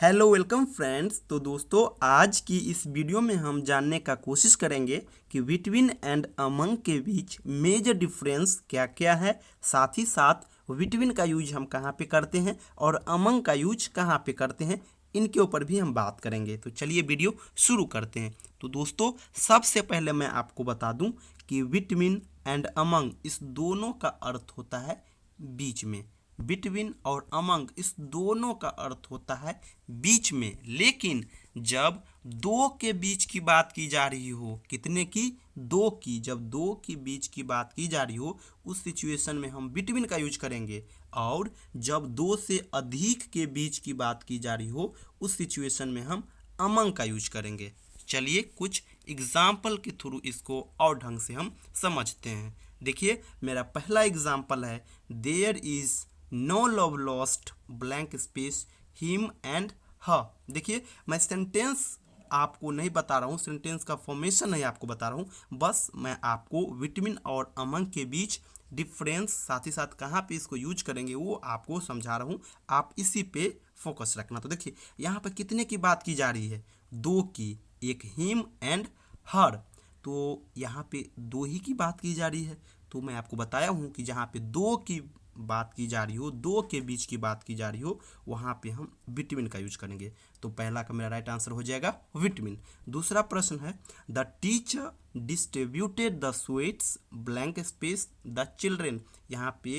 Hello welcome friends. तो दोस्तों, आज की इस वीडियो में हम जानने का कोशिश करेंगे कि बिटवीन एंड अमंग के बीच मेजर डिफरेंस क्या क्या है। साथ ही साथ बिटवीन का यूज हम कहाँ पे करते हैं और अमंग का यूज कहाँ पे करते हैं, इनके ऊपर भी हम बात करेंगे। तो चलिए वीडियो शुरू करते हैं। तो दोस्तों, सबसे पहले मैं आपको बता दूं कि बिटवीन एंड अमंग इस दोनों का अर्थ होता है बीच में। बिटवीन और अमंग इस दोनों का अर्थ होता है बीच में। लेकिन जब दो के बीच की बात की जा रही हो, कितने की? दो की। जब दो के बीच की बात की जा रही हो, उस सिचुएशन में हम बिटवीन का यूज करेंगे। और जब दो से अधिक के बीच की बात की जा रही हो, उस सिचुएशन में हम अमंग का यूज करेंगे। चलिए कुछ एग्जाम्पल के थ्रू इसको और ढंग से हम समझते हैं। देखिए, मेरा पहला एग्जाम्पल है, there is no love lost blank space him and her. देखिए, मैं सेंटेंस आपको नहीं बता रहा हूँ, सेंटेंस का फॉर्मेशन नहीं आपको बता रहा हूँ, बस मैं आपको विटामिन और अमंग के बीच डिफरेंस, साथ ही साथ कहाँ पे इसको यूज करेंगे वो आपको समझा रहा हूँ। आप इसी पे फोकस रखना। तो देखिए, यहाँ पर कितने की बात की जा रही है? दो की। एक हिम एंड हर, तो यहाँ पे दो ही की बात की जा रही है। तो मैं आपको बताया हूँ कि जहाँ पे दो की बात की जा रही हो, दो के बीच की बात की जा रही हो, वहाँ पे हम विटामिन का यूज करेंगे। तो पहला का मेरा राइट आंसर हो जाएगा विटामिन। दूसरा प्रश्न है, the teacher distributed the sweets blank space the children. यहाँ पे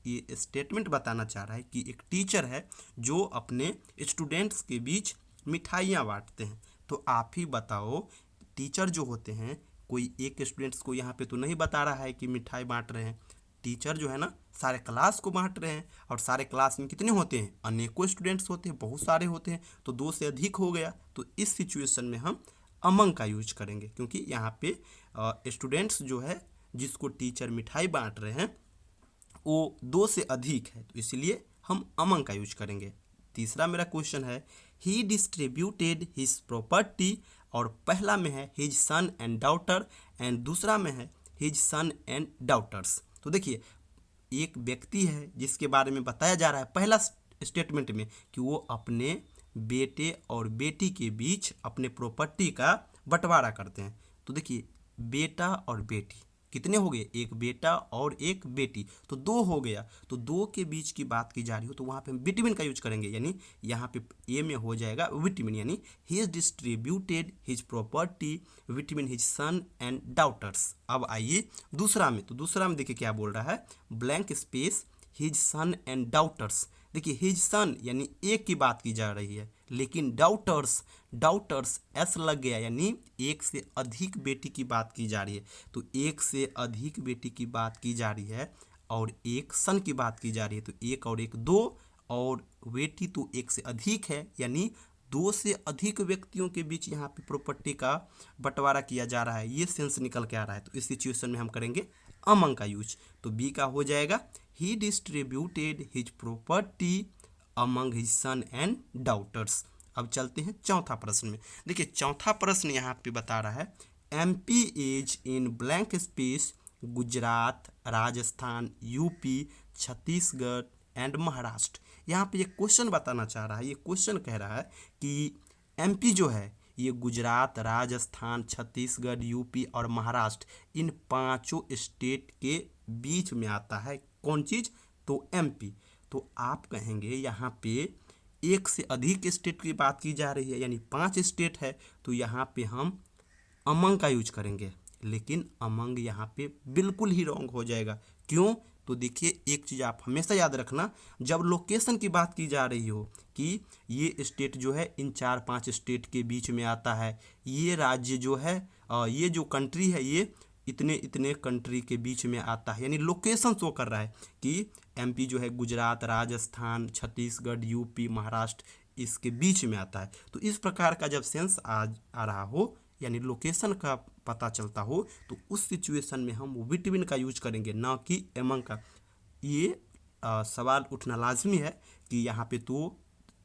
ये स्टेटमेंट बताना चाह रहा है कि एक टीचर है जो अपने स्टूडेंट्स के बीच मिठाइयाँ बांटते हैं। तो आप ही बताओ, टीचर जो होते हैं, कोई एक स्टूडेंट्स को यहाँ पे तो नहीं बता रहा है कि मिठाई बांट रहे हैं। टीचर जो है ना, सारे क्लास को बांट रहे हैं। और सारे क्लास में कितने होते हैं? अनेकों स्टूडेंट्स होते हैं, बहुत सारे होते हैं। तो दो से अधिक हो गया। तो इस सिचुएशन में हम अमंग का यूज करेंगे, क्योंकि यहाँ पे स्टूडेंट्स जो है, जिसको टीचर मिठाई बांट रहे हैं, वो दो से अधिक है। तो इसलिए हम अमंग का यूज करेंगे। तीसरा मेरा क्वेश्चन है, ही डिस्ट्रीब्यूटेड हिज प्रॉपर्टी। और पहला में है his son and daughter, and दूसरा में है हिज सन एंड डॉटर्स। तो देखिए, एक व्यक्ति है जिसके बारे में बताया जा रहा है पहला स्टेटमेंट में कि वो अपने बेटे और बेटी के बीच अपने प्रॉपर्टी का बंटवारा करते हैं। तो देखिए, बेटा और बेटी कितने हो गए? एक बेटा और एक बेटी, तो दो हो गया। तो दो के बीच की बात की जा रही हो, तो वहाँ पे हम विटामिन का यूज करेंगे। यानी यहाँ पे ए में हो जाएगा विटामिन, यानी he distributed his property between his son and daughters. अब आइए दूसरा में। तो दूसरा में देखिए क्या बोल रहा है, blank space his son and daughters. देखिए, हिज सन यानी एक की बात की जा रही है, लेकिन डाउटर्स, डाउटर्स एस लग गया, यानी एक से अधिक बेटी की बात की जा रही है। तो एक से अधिक बेटी की बात की जा रही है और एक सन की बात की जा रही है। तो एक और एक दो, और बेटी तो एक से अधिक है, यानी दो से अधिक व्यक्तियों के बीच यहाँ पे प्रॉपर्टी का बंटवारा किया जा रहा है। ये सेंस निकल के आ रहा है। तो इस सिचुएशन में हम करेंगे अमंग का यूज। तो बी का हो जाएगा, he distributed his property among his son and daughters. अब चलते हैं चौथा प्रश्न में। देखिए, चौथा प्रश्न यहाँ पे बता रहा है, MP is in blank space Gujarat, Rajasthan, UP, Chhattisgarh and Maharashtra. यहाँ पे ये क्वेश्चन बताना चाह रहा है, ये क्वेश्चन कह रहा है कि एमपी जो है, ये गुजरात, राजस्थान, छत्तीसगढ़, यूपी और महाराष्ट्र, इन पांचों स्टेट के बीच में आता है। कौन चीज़? तो एमपी। तो आप कहेंगे यहाँ पे एक से अधिक स्टेट की बात की जा रही है, यानी 5 स्टेट है। तो यहाँ पे हम अमंग का यूज करेंगे, लेकिन अमंग यहाँ पे बिल्कुल ही रॉन्ग हो जाएगा। क्यों? तो देखिए, एक चीज़ आप हमेशा याद रखना, जब लोकेशन की बात की जा रही हो कि ये स्टेट जो है इन 4-5 स्टेट के बीच में आता है, ये राज्य जो है, ये जो कंट्री है, ये इतने इतने कंट्री के बीच में आता है, यानी लोकेशन शो कर रहा है कि एमपी जो है गुजरात, राजस्थान, छत्तीसगढ़, यूपी, महाराष्ट्र, इसके बीच में आता है। तो इस प्रकार का जब सेंस आ रहा हो, यानी लोकेशन का पता चलता हो, तो उस सिचुएशन में हम विटामिन का यूज करेंगे, ना कि एमंग का। ये सवाल उठना लाजमी है कि यहाँ पे तो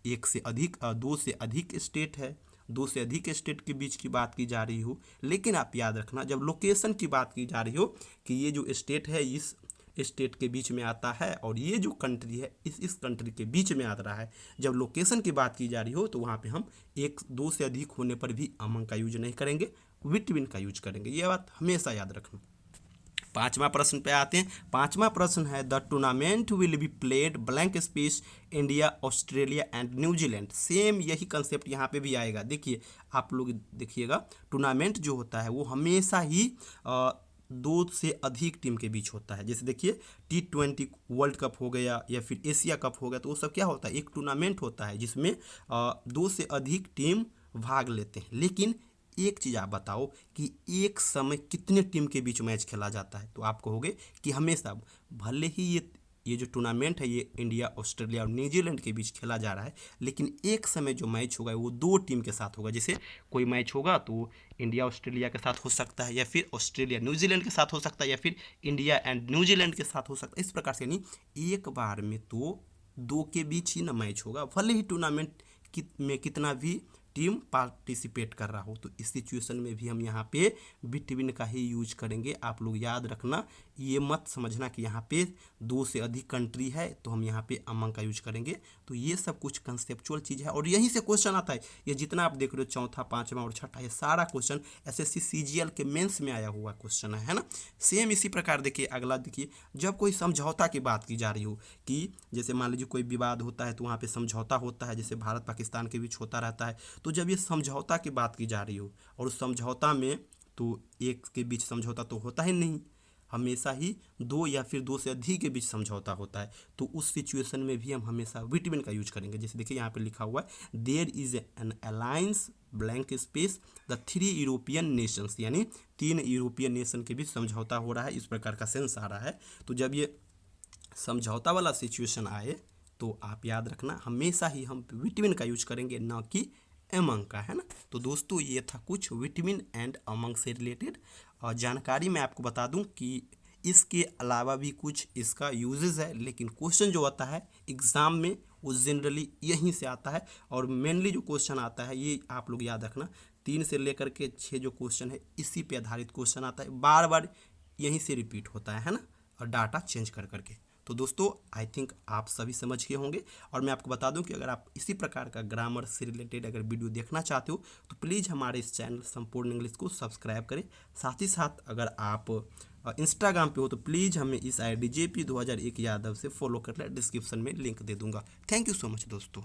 एक से अधिक, दो से अधिक स्टेट है, दो से अधिक स्टेट के बीच की बात की जा रही हो। लेकिन आप याद रखना, जब लोकेशन की बात की जा रही हो कि ये जो स्टेट है, इस स्टेट के बीच में आता है और ये जो कंट्री है इस कंट्री के बीच में आ रहा है। जब लोकेशन की बात की जा रही हो तो वहाँ पे हम एक दो से अधिक होने पर भी अमंग का यूज नहीं करेंगे, बिटवीन का यूज करेंगे। ये बात हमेशा याद रखना। पांचवा प्रश्न पे आते हैं। पांचवा प्रश्न है the tournament will be played blank space India Australia and New Zealand. Same यही कंसेप्ट यहाँ पे भी आएगा। देखिए आप लोग देखिएगा, टूर्नामेंट जो होता है वो हमेशा ही दो से अधिक टीम के बीच होता है। जैसे देखिए T20 वर्ल्ड कप हो गया या फिर एशिया कप हो गया, तो वो सब क्या होता है, एक टूर्नामेंट होता है जिसमें दो से अधिक टीम भाग लेते हैं। लेकिन एक चीज़ आप बताओ कि एक समय कितने टीम के बीच मैच खेला जाता है। तो आप कहोगे कि हमेशा, भले ही ये जो टूर्नामेंट है ये इंडिया ऑस्ट्रेलिया और न्यूजीलैंड के बीच खेला जा रहा है, लेकिन एक समय जो मैच होगा वो दो टीम के साथ होगा। जैसे कोई मैच होगा तो इंडिया ऑस्ट्रेलिया के साथ हो सकता है, या फिर ऑस्ट्रेलिया न्यूजीलैंड के साथ हो सकता है, या फिर इंडिया एंड न्यूजीलैंड के साथ हो सकता है। इस प्रकार से नहीं, एक बार में तो दो के बीच ही ना मैच होगा, भले ही टूर्नामेंट में कितना भी टीम पार्टिसिपेट कर रहा हो। तो इस सिचुएशन में भी हम यहाँ पे बिटवीन का ही यूज करेंगे। आप लोग याद रखना, ये मत समझना कि यहाँ पे दो से अधिक कंट्री है तो हम यहाँ पे अमंग का यूज करेंगे। तो ये सब कुछ कंसेप्चुअल चीज़ है और यहीं से क्वेश्चन आता है। ये जितना आप देख रहे हो, चौथा, पांचवा और छठा, ये सारा क्वेश्चन SSC CGL के मेंस में आया हुआ क्वेश्चन है ना। सेम इसी प्रकार देखिए अगला, देखिए जब कोई समझौता की बात की जा रही हो, कि जैसे मान लीजिए कोई विवाद होता है तो वहाँ पे समझौता होता है, जैसे भारत पाकिस्तान के बीच होता रहता है। तो जब ये समझौता की बात की जा रही हो और उस समझौता में तो एक के बीच समझौता तो होता ही नहीं, हमेशा ही दो या फिर दो से अधिक के बीच समझौता होता है। तो उस सिचुएशन में भी हम हमेशा बिटवीन का यूज करेंगे। जैसे देखिए यहाँ पे लिखा हुआ है there is an alliance blank space the 3 European nations, यानी 3 यूरोपियन नेशन के बीच समझौता हो रहा है, इस प्रकार का सेंस आ रहा है। तो जब ये समझौता वाला सिचुएशन आए तो आप याद रखना हमेशा ही हम बिटवीन का यूज करेंगे, ना कि अमंग का, है ना। तो दोस्तों ये था कुछ बिटवीन एंड अमंग से रिलेटेड जानकारी। मैं आपको बता दूं कि इसके अलावा भी कुछ इसका यूजेस है, लेकिन क्वेश्चन जो आता है एग्ज़ाम में वो जनरली यहीं से आता है। और मेनली जो क्वेश्चन आता है ये आप लोग याद रखना, 3 से लेकर के 6 जो क्वेश्चन है इसी पे आधारित क्वेश्चन आता है, बार बार यहीं से रिपीट होता है ना, और डाटा चेंज कर करके। तो दोस्तों आई थिंक आप सभी समझ गए होंगे। और मैं आपको बता दूं कि अगर आप इसी प्रकार का ग्रामर से रिलेटेड अगर वीडियो देखना चाहते हो तो प्लीज़ हमारे इस चैनल संपूर्ण इंग्लिश को सब्सक्राइब करें। साथ ही साथ अगर आप इंस्टाग्राम पे हो तो प्लीज़ हमें इस ID JP 2001 यादव से फॉलो कर लें, डिस्क्रिप्शन में लिंक दे दूंगा। थैंक यू सो मच दोस्तों।